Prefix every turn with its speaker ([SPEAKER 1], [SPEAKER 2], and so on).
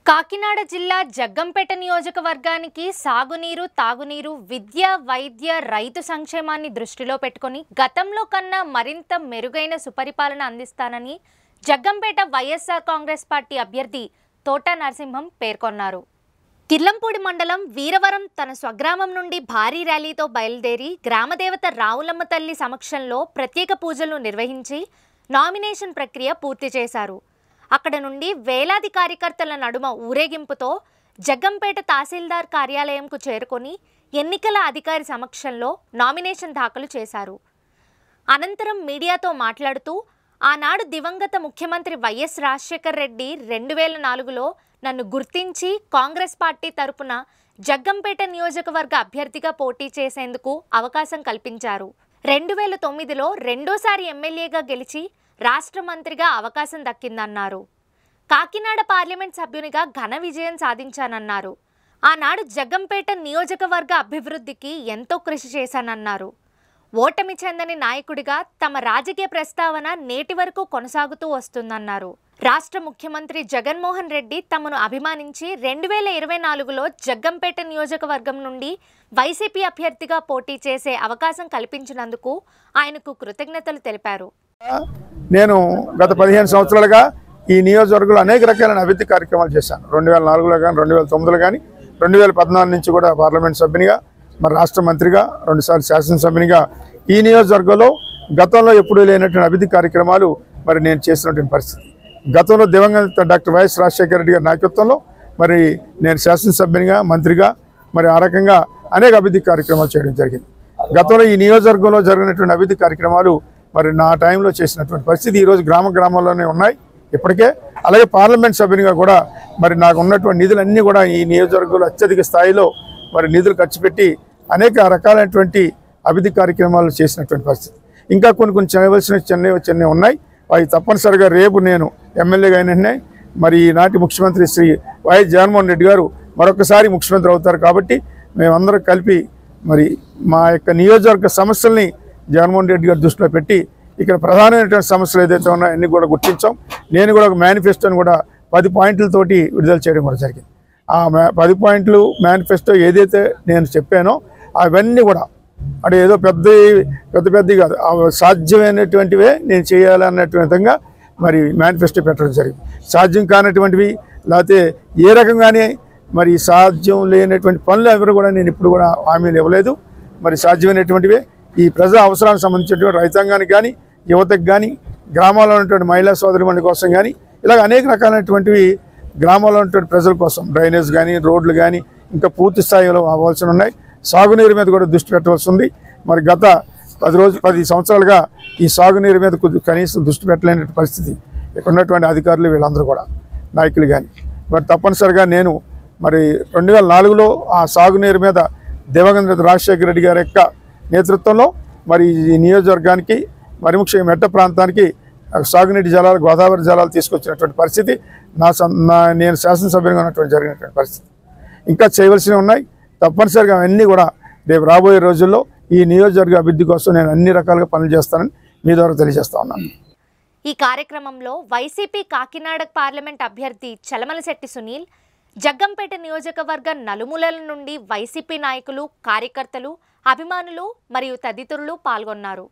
[SPEAKER 1] కాకినాడ జిల్లా జగ్గంపేట నియోజకవర్గానికి సాగునీరు, తాగునీరు, విద్య, వైద్య, రైతు సంక్షేమాన్ని దృష్టిలో పెట్టుకొని గతంలో కన్నా మరింత మెరుగైన సుపరిపాలన అందిస్తానని జగ్గంపేట వైఎస్ఆర్ కాంగ్రెస్ పార్టీ అభ్యర్థి తోట నరసింహం పేర్కొన్నారు. కిర్లంపూడి మండలం వీరవరం తన స్వగ్రామం నుండి భారీ ర్యాలీతో బయలుదేరి గ్రామదేవత రావులమ్మ తల్లి సమక్షంలో ప్రత్యేక పూజలు నిర్వహించి నామినేషన్ ప్రక్రియ పూర్తి చేశారు. అక్కడ నుండి వేలాది కార్యకర్తల నడుమ ఊరేగింపుతో జగ్గంపేట తహసీల్దార్ కార్యాలయంకు చేరుకొని ఎన్నికల అధికారి సమక్షంలో నామినేషన్ దాఖలు చేశారు. అనంతరం మీడియాతో మాట్లాడుతూ ఆనాడు దివంగత ముఖ్యమంత్రి వైఎస్ రాజశేఖర్ రెడ్డి 2004లో నన్ను గుర్తించి కాంగ్రెస్ పార్టీ తరపున జగ్గంపేట నియోజకవర్గ అభ్యర్థిగా పోటీ చేసేందుకు అవకాశం కల్పించారు. 2009లో రెండోసారి ఎమ్మెల్యేగా గెలిచి రాష్ట్ర మంత్రిగా అవకాశం దక్కిందన్నారు. కాకినాడ పార్లమెంట్ సభ్యునిగా ఘన విజయం సాధించానన్నారు. ఆనాడు జగ్గంపేట నియోజకవర్గ అభివృద్ధికి ఎంతో కృషి చేశానన్నారు. ఓటమి చెందని నాయకుడిగా తమ రాజకీయ ప్రస్తావన నేటి వరకు కొనసాగుతూ వస్తుందన్నారు. రాష్ట్ర ముఖ్యమంత్రి జగన్మోహన్ రెడ్డి తమను అభిమానించి 2024లో జగ్గంపేట నియోజకవర్గం నుండి వైసీపీ అభ్యర్థిగా పోటీ చేసే అవకాశం కల్పించినందుకు ఆయనకు కృతజ్ఞతలు తెలిపారు.
[SPEAKER 2] నేను గత 15 సంవత్సరాలుగా ఈ నియోజకవర్గంలో అనేక రకాలైన అభివృద్ధి కార్యక్రమాలు చేశాను. 2004లో కానీ 2009లో కానీ 2014 నుంచి కూడా పార్లమెంట్ సభ్యునిగా, మరి రాష్ట్ర మంత్రిగా, 2 సార్లు శాసనసభ్యునిగా ఈ నియోజకవర్గంలో గతంలో ఎప్పుడూ లేనటువంటి అభివృద్ధి కార్యక్రమాలు మరి నేను చేసినటువంటి పరిస్థితి. గతంలో దివంగత డాక్టర్ వైఎస్ రాజశేఖర రెడ్డి గారి నాయకత్వంలో మరి నేను శాసనసభ్యునిగా, మంత్రిగా మరి ఆ రకంగా అనేక అభివృద్ధి కార్యక్రమాలు చేయడం జరిగింది. గతంలో ఈ నియోజకవర్గంలో జరిగినటువంటి అభివృద్ధి కార్యక్రమాలు మరి నా టైంలో చేసినటువంటి పరిస్థితి ఈరోజు గ్రామాల్లోనే ఉన్నాయి ఇప్పటికే. అలాగే పార్లమెంట్ సభ్యునిగా కూడా మరి నాకు ఉన్నటువంటి నిధులన్నీ కూడా ఈ నియోజకవర్గంలో అత్యధిక స్థాయిలో మరి నిధులు ఖర్చు పెట్టి అనేక రకాలైనటువంటి అభివృద్ధి కార్యక్రమాలు చేసినటువంటి పరిస్థితి. ఇంకా కొన్ని చేయవలసిన చిన్నవి ఉన్నాయి. అవి తప్పనిసరిగా రేపు నేను ఎమ్మెల్యేగా అయిన మరి ఈనాటి ముఖ్యమంత్రి శ్రీ వైఎస్ జగన్మోహన్ రెడ్డి గారు మరొకసారి ముఖ్యమంత్రి అవుతారు. కాబట్టి మేమందరం కలిపి మరి మా యొక్క నియోజకవర్గ సమస్యల్ని జగన్మోహన్ రెడ్డి గారి దృష్టిలో పెట్టి ఇక్కడ ప్రధానమైనటువంటి సమస్యలు ఏదైతే ఉన్నాయో అన్నీ కూడా గుర్తించాం. నేను కూడా ఒక మేనిఫెస్టోని కూడా 10 పాయింట్లతోటి విడుదల చేయడం కూడా జరిగింది. ఆ 10 పాయింట్లు మేనిఫెస్టో ఏదైతే నేను చెప్పానో అవన్నీ కూడా అంటే ఏదో పెద్ద కాదు, సాధ్యమైనటువంటివే నేను చేయాలన్నటువంటి విధంగా మరి మేనిఫెస్టో పెట్టడం జరిగింది. సాధ్యం కానటువంటివి లేకపోతే ఏ రకంగానే మరి సాధ్యం లేనటువంటి పనులు ఎవరు కూడా నేను ఇప్పుడు కూడా హామీలు ఇవ్వలేదు. మరి సాధ్యమైనటువంటివే ఈ ప్రజా అవసరానికి సంబంధించినటువంటి రైతాంగానికి కానీ, యువతకు కానీ, గ్రామాల్లో ఉన్నటువంటి మహిళా సోదరిమణుల కోసం కానీ ఇలాగ అనేక రకాలైనటువంటివి గ్రామాల్లో ఉన్నటువంటి ప్రజల కోసం డ్రైనేజ్ కానీ, రోడ్లు కానీ ఇంకా పూర్తి స్థాయిలో అవ్వాల్సి ఉన్నాయి. సాగునీరు మీద కూడా దృష్టి పెట్టవలసి ఉంది. మరి గత 10 సంవత్సరాలుగా ఈ సాగునీరు మీద కనీసం దృష్టి పెట్టలేని పరిస్థితి ఇక్కడ ఉన్నటువంటి అధికారులు వీళ్ళందరూ కూడా నాయకులు కానీ. మరి తప్పనిసరిగా నేను మరి 2004లో ఆ సాగునీరు మీద దివంగత రాజశేఖర రెడ్డి గారి యొక్క నేతృత్వంలో మరి ఈ నియోజకవర్గానికి మరి ముఖ్యంగా మెట్ట ప్రాంతానికి సాగునీటి జలాలు, గోదావరి జలాలు తీసుకొచ్చినటువంటి పరిస్థితి నేను శాసనసభ్యునిగా ఉన్నటువంటి జరిగినటువంటి పరిస్థితి. ఇంకా చేయవలసినవి ఉన్నాయి. తప్పనిసరిగా అవన్నీ కూడా రేపు రాబోయే రోజుల్లో ఈ నియోజకవర్గ అభివృద్ధి కోసం నేను అన్ని రకాలుగా పనులు చేస్తానని మీ ద్వారా తెలియజేస్తా ఉన్నాను.
[SPEAKER 1] ఈ కార్యక్రమంలో వైసీపీ కాకినాడ పార్లమెంట్ అభ్యర్థి చలమలశెట్టి సునీల్, జగ్గంపేట నియోజకవర్గ నలుమూలల నుండి వైసీపీ నాయకులు, కార్యకర్తలు, అభిమానులు మరియు తదితరులు పాల్గొన్నారు.